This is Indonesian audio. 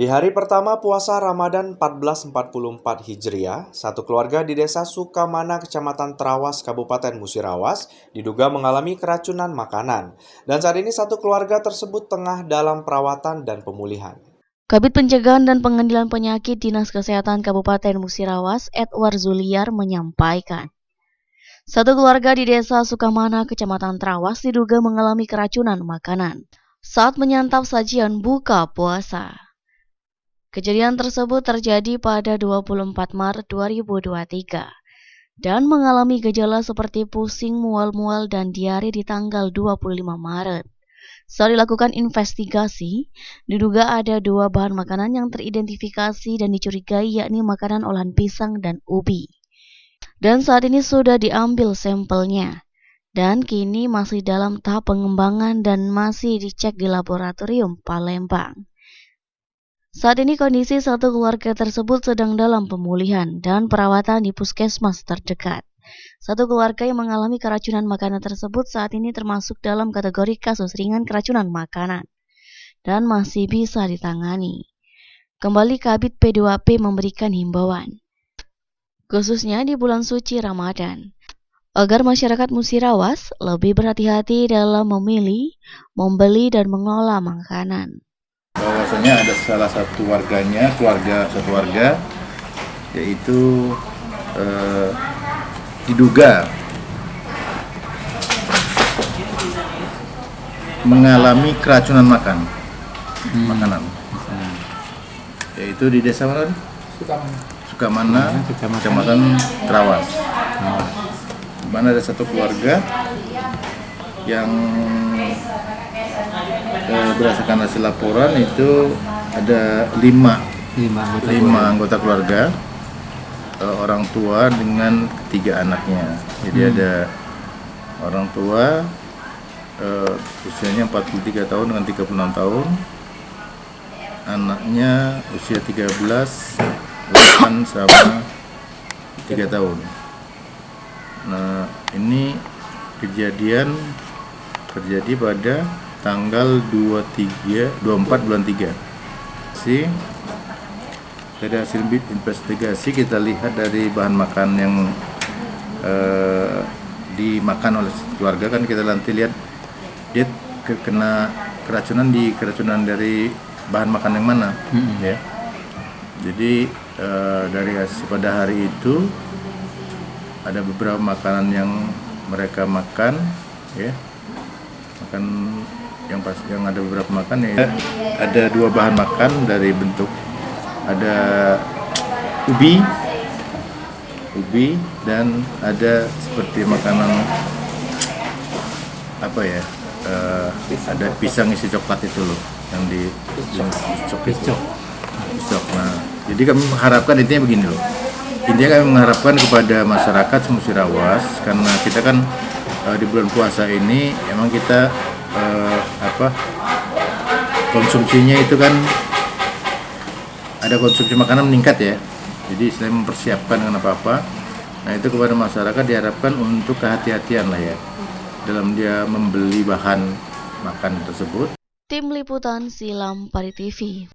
Di hari pertama puasa Ramadan 1444 Hijriah, satu keluarga di desa Sukamana, Kecamatan Trawas, Kabupaten Musirawas, diduga mengalami keracunan makanan. Dan saat ini satu keluarga tersebut tengah dalam perawatan dan pemulihan. Kabid Pencegahan dan Pengendalian Penyakit Dinas Kesehatan Kabupaten Musirawas, Edward Zuliar menyampaikan, satu keluarga di desa Sukamana, Kecamatan Trawas diduga mengalami keracunan makanan saat menyantap sajian buka puasa. Kejadian tersebut terjadi pada 24 Maret 2023 dan mengalami gejala seperti pusing, mual-mual, dan diare di tanggal 25 Maret. Saat dilakukan investigasi, diduga ada dua bahan makanan yang teridentifikasi dan dicurigai, yakni makanan olahan pisang dan ubi. Dan saat ini sudah diambil sampelnya, dan kini masih dalam tahap pengembangan dan masih dicek di laboratorium Palembang. Saat ini kondisi satu keluarga tersebut sedang dalam pemulihan dan perawatan di puskesmas terdekat. Satu keluarga yang mengalami keracunan makanan tersebut saat ini termasuk dalam kategori kasus ringan keracunan makanan dan masih bisa ditangani. Kembali Kabid P2P memberikan himbauan, khususnya di bulan suci Ramadan, agar masyarakat Musirawas lebih berhati-hati dalam memilih, membeli, dan mengolah makanan. Bahwasanya ada salah satu satu warga, yaitu diduga mengalami keracunan makanan, yaitu di desa mana? Sukamana, Kecamatan Trawas. Di mana ada satu keluarga yang berdasarkan hasil laporan itu ada lima anggota keluarga, orang tua dengan 3 anaknya. Jadi ada orang tua usianya 43 tahun dengan 36 tahun, anaknya usia 13, 8 sama 3 tahun. Nah, ini kejadian terjadi pada tanggal 24 bulan 3. Dari hasil investigasi kita lihat dari bahan makan yang dimakan oleh keluarga, kan kita nanti lihat dia kena keracunan dari bahan makan yang mana, ya. Jadi dari hasil pada hari itu ada beberapa makanan yang mereka makan, ya. Makan yang ada beberapa makan, ya. Ada 2 bahan makan dari bentuk, ada ubi dan ada seperti makanan apa ya, ada pisang isi coklat itu loh, yang di pisok. Nah, jadi kami mengharapkan, intinya begini loh, kami mengharapkan kepada masyarakat Musirawas, karena kita kan di bulan puasa ini emang kita konsumsinya itu kan ada konsumsi makanan meningkat, ya. Jadi selain mempersiapkan dengan apa-apa, nah itu kepada masyarakat diharapkan untuk kehati-hatian lah, ya, dalam dia membeli bahan makan tersebut. Tim Liputan Silam Pari TV.